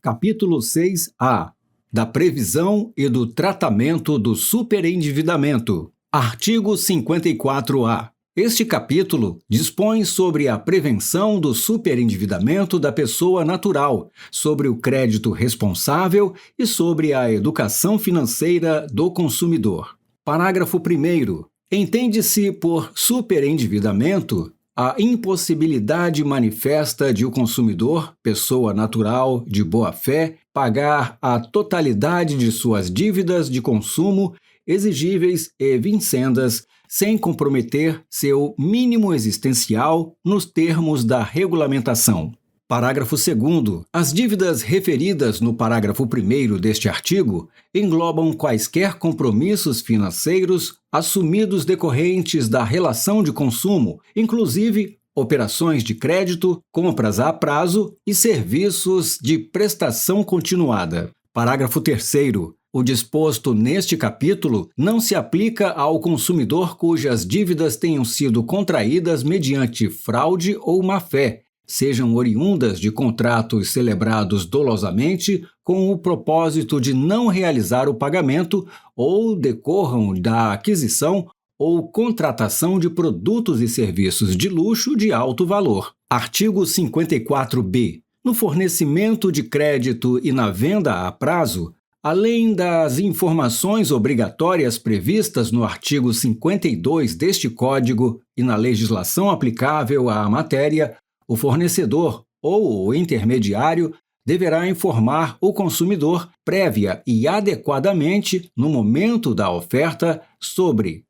Capítulo 6A. Da previsão e do tratamento do superendividamento. Artigo 54-A. Este capítulo dispõe sobre a prevenção do superendividamento da pessoa natural, sobre o crédito responsável e sobre a educação financeira do consumidor. Parágrafo 1º. Entende-se por superendividamento a impossibilidade manifesta de o consumidor, pessoa natural de boa-fé, pagar a totalidade de suas dívidas de consumo exigíveis e vincendas, sem comprometer seu mínimo existencial nos termos da regulamentação. Parágrafo 2º. As dívidas referidas no parágrafo 1º deste artigo englobam quaisquer compromissos financeiros assumidos decorrentes da relação de consumo, inclusive operações de crédito, compras a prazo e serviços de prestação continuada. Parágrafo 3º. O disposto neste capítulo não se aplica ao consumidor cujas dívidas tenham sido contraídas mediante fraude ou má-fé, sejam oriundas de contratos celebrados dolosamente com o propósito de não realizar o pagamento ou decorram da aquisição ou contratação de produtos e serviços de luxo de alto valor. Artigo 54-B. No fornecimento de crédito e na venda a prazo, além das informações obrigatórias previstas no artigo 52 deste Código e na legislação aplicável à matéria, o fornecedor ou o intermediário deverá informar o consumidor prévia e adequadamente no momento da oferta sobre: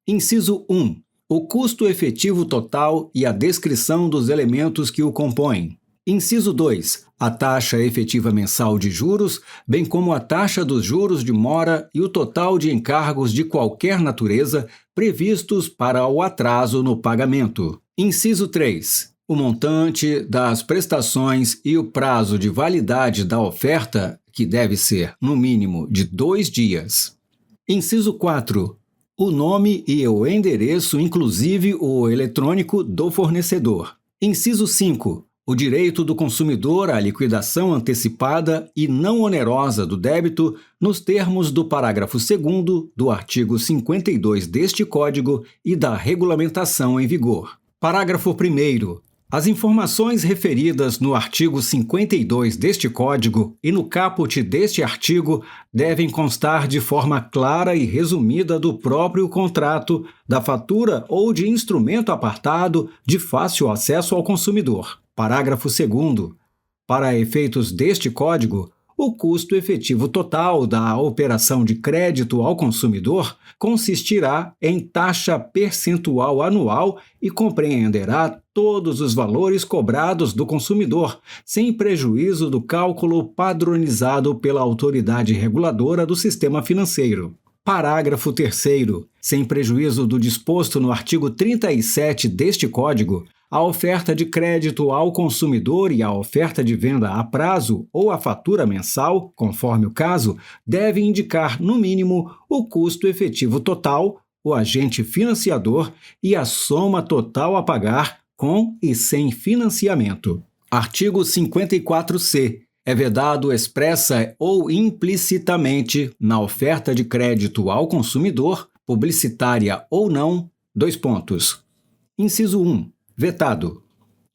Inciso 1. O custo efetivo total e a descrição dos elementos que o compõem. Inciso 2. A taxa efetiva mensal de juros, bem como a taxa dos juros de mora e o total de encargos de qualquer natureza previstos para o atraso no pagamento. Inciso 3. O montante das prestações e o prazo de validade da oferta, que deve ser, no mínimo, de 2 dias. Inciso 4. O nome e o endereço, inclusive o eletrônico, do fornecedor. Inciso 5. O direito do consumidor à liquidação antecipada e não onerosa do débito nos termos do parágrafo 2º do artigo 52 deste Código e da regulamentação em vigor. Parágrafo 1º. As informações referidas no artigo 52 deste Código e no caput deste artigo devem constar de forma clara e resumida do próprio contrato, da fatura ou de instrumento apartado de fácil acesso ao consumidor. Parágrafo 2º. Para efeitos deste Código, o custo efetivo total da operação de crédito ao consumidor consistirá em taxa percentual anual e compreenderá todos os valores cobrados do consumidor, sem prejuízo do cálculo padronizado pela autoridade reguladora do sistema financeiro. Parágrafo 3º. Sem prejuízo do disposto no artigo 37 deste Código, a oferta de crédito ao consumidor e a oferta de venda a prazo ou a fatura mensal, conforme o caso, devem indicar, no mínimo, o custo efetivo total, o agente financiador e a soma total a pagar, com e sem financiamento. Artigo 54-C. É vedado expressa ou implicitamente, na oferta de crédito ao consumidor, publicitária ou não, : Inciso 1. Vetado.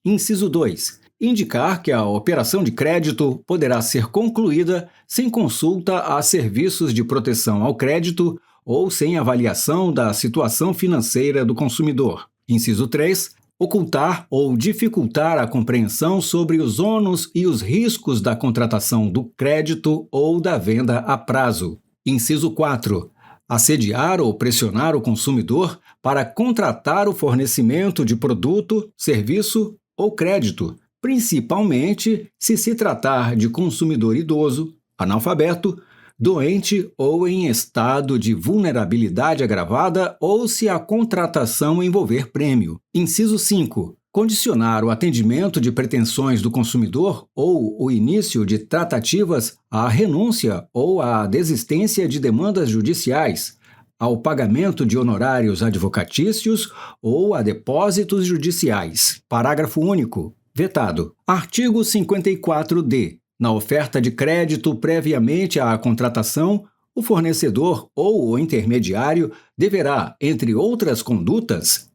Inciso 2. Indicar que a operação de crédito poderá ser concluída sem consulta a serviços de proteção ao crédito ou sem avaliação da situação financeira do consumidor. Inciso 3. Ocultar ou dificultar a compreensão sobre os ônus e os riscos da contratação do crédito ou da venda a prazo. Inciso 4. Assediar ou pressionar o consumidor para contratar o fornecimento de produto, serviço ou crédito, principalmente se tratar de consumidor idoso, analfabeto, doente ou em estado de vulnerabilidade agravada ou se a contratação envolver prêmio. Inciso 5. Condicionar o atendimento de pretensões do consumidor ou o início de tratativas à renúncia ou à desistência de demandas judiciais, ao pagamento de honorários advocatícios ou a depósitos judiciais. Parágrafo único. Vetado. Artigo 54-D. Na oferta de crédito previamente à contratação, o fornecedor ou o intermediário deverá, entre outras condutas, :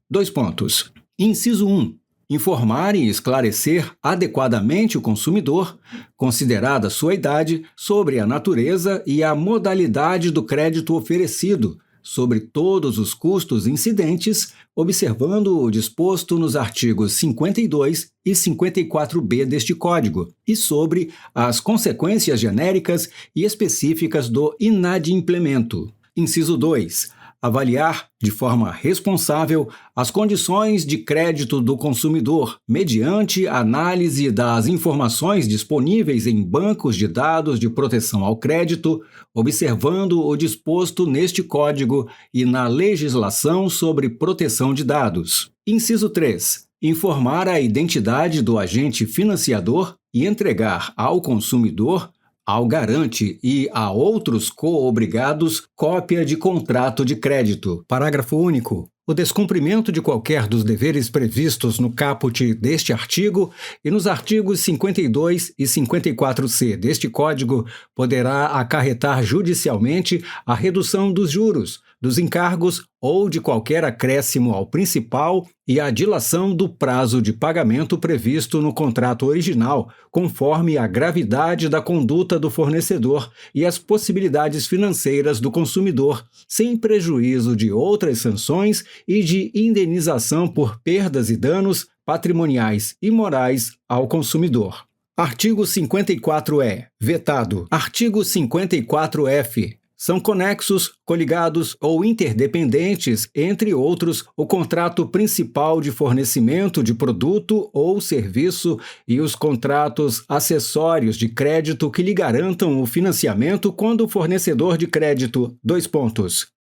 Inciso 1. Informar e esclarecer adequadamente o consumidor, considerada sua idade, sobre a natureza e a modalidade do crédito oferecido, sobre todos os custos incidentes, observando o disposto nos artigos 52 e 54-B deste Código, e sobre as consequências genéricas e específicas do inadimplemento. Inciso 2. Avaliar, de forma responsável, as condições de crédito do consumidor, mediante análise das informações disponíveis em bancos de dados de proteção ao crédito, observando o disposto neste Código e na legislação sobre proteção de dados. Inciso 3. Informar a identidade do agente financiador e entregar ao consumidor, ao garante e a outros coobrigados cópia de contrato de crédito. Parágrafo único. O descumprimento de qualquer dos deveres previstos no caput deste artigo e nos artigos 52 e 54-C deste Código poderá acarretar judicialmente a redução dos juros, dos encargos ou de qualquer acréscimo ao principal e a dilação do prazo de pagamento previsto no contrato original, conforme a gravidade da conduta do fornecedor e as possibilidades financeiras do consumidor, sem prejuízo de outras sanções e de indenização por perdas e danos patrimoniais e morais ao consumidor. Artigo 54-E. Vetado. Artigo 54-F. São conexos, coligados ou interdependentes, entre outros, o contrato principal de fornecimento de produto ou serviço e os contratos acessórios de crédito que lhe garantam o financiamento quando o fornecedor de crédito: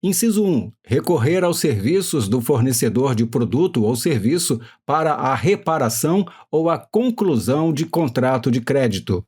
Inciso 1. Recorrer aos serviços do fornecedor de produto ou serviço para a reparação ou a conclusão de contrato de crédito.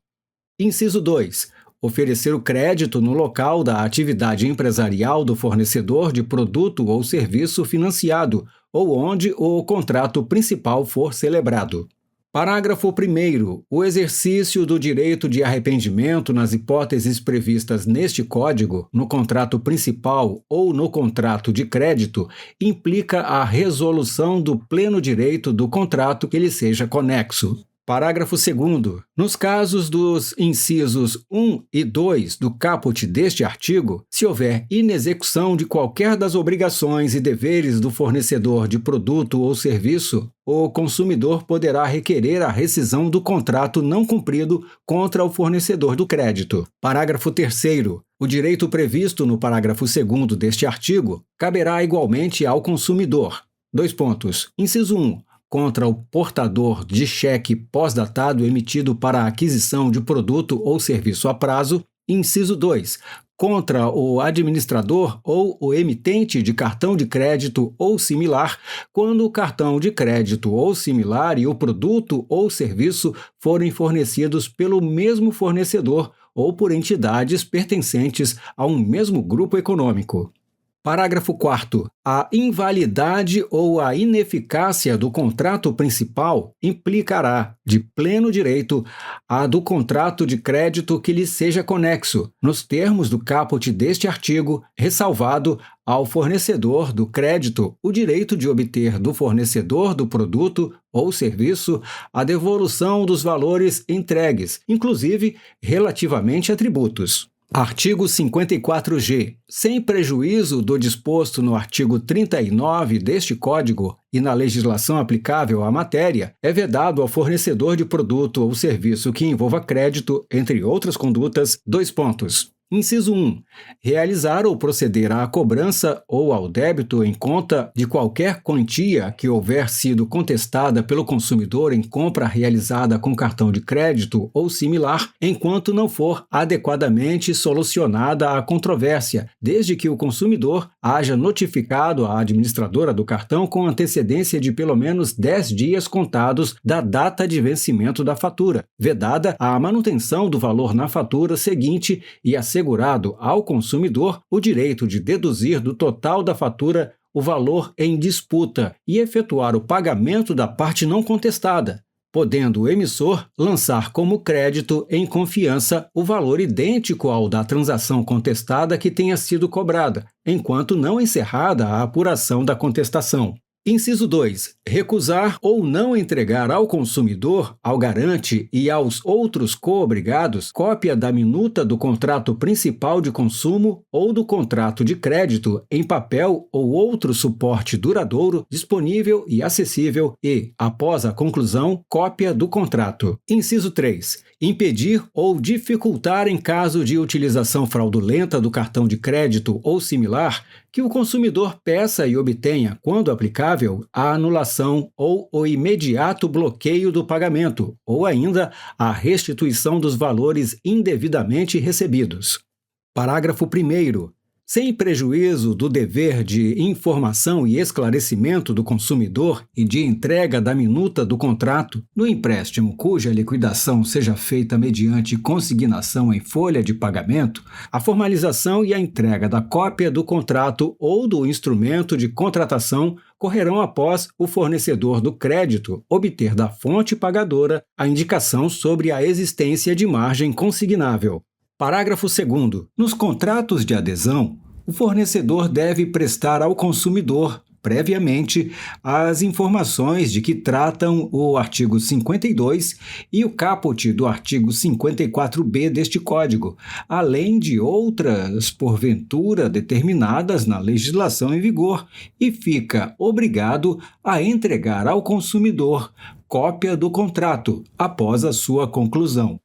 Inciso 2. Oferecer o crédito no local da atividade empresarial do fornecedor de produto ou serviço financiado, ou onde o contrato principal for celebrado. Parágrafo 1º. O exercício do direito de arrependimento nas hipóteses previstas neste Código, no contrato principal ou no contrato de crédito, implica a resolução do pleno direito do contrato que lhe seja conexo. Parágrafo 2º. Nos casos dos incisos 1 e 2 do caput deste artigo, se houver inexecução de qualquer das obrigações e deveres do fornecedor de produto ou serviço, o consumidor poderá requerer a rescisão do contrato não cumprido contra o fornecedor do crédito. Parágrafo 3º. O direito previsto no parágrafo 2º deste artigo caberá igualmente ao consumidor. Inciso 1. Contra o portador de cheque pós-datado emitido para a aquisição de produto ou serviço a prazo. Inciso 2. Contra o administrador ou o emitente de cartão de crédito ou similar, quando o cartão de crédito ou similar e o produto ou serviço forem fornecidos pelo mesmo fornecedor ou por entidades pertencentes a um mesmo grupo econômico. Parágrafo 4º. A invalidade ou a ineficácia do contrato principal implicará, de pleno direito, a do contrato de crédito que lhe seja conexo, nos termos do caput deste artigo, ressalvado ao fornecedor do crédito o direito de obter do fornecedor do produto ou serviço a devolução dos valores entregues, inclusive relativamente a tributos. Artigo 54-G. Sem prejuízo do disposto no artigo 39 deste Código e na legislação aplicável à matéria, é vedado ao fornecedor de produto ou serviço que envolva crédito, entre outras condutas: Inciso 1. Realizar ou proceder à cobrança ou ao débito em conta de qualquer quantia que houver sido contestada pelo consumidor em compra realizada com cartão de crédito ou similar, enquanto não for adequadamente solucionada a controvérsia, desde que o consumidor haja notificado a administradora do cartão com antecedência de pelo menos 10 dias contados da data de vencimento da fatura, vedada a manutenção do valor na fatura seguinte e assegurado ao consumidor o direito de deduzir do total da fatura o valor em disputa e efetuar o pagamento da parte não contestada, podendo o emissor lançar como crédito em confiança o valor idêntico ao da transação contestada que tenha sido cobrada, enquanto não encerrada a apuração da contestação. Inciso 2. Recusar ou não entregar ao consumidor, ao garante e aos outros coobrigados cópia da minuta do contrato principal de consumo ou do contrato de crédito em papel ou outro suporte duradouro, disponível e acessível e, após a conclusão, cópia do contrato. Inciso 3. Impedir ou dificultar em caso de utilização fraudulenta do cartão de crédito ou similar que o consumidor peça e obtenha, quando aplicável, a anulação ou o imediato bloqueio do pagamento, ou ainda a restituição dos valores indevidamente recebidos. Parágrafo 1º. Sem prejuízo do dever de informação e esclarecimento do consumidor e de entrega da minuta do contrato, no empréstimo cuja liquidação seja feita mediante consignação em folha de pagamento, a formalização e a entrega da cópia do contrato ou do instrumento de contratação correrão após o fornecedor do crédito obter da fonte pagadora a indicação sobre a existência de margem consignável. Parágrafo 2º. Nos contratos de adesão, o fornecedor deve prestar ao consumidor, previamente, as informações de que tratam o artigo 52 e o caput do artigo 54b deste Código, além de outras, porventura, determinadas na legislação em vigor, e fica obrigado a entregar ao consumidor cópia do contrato após a sua conclusão.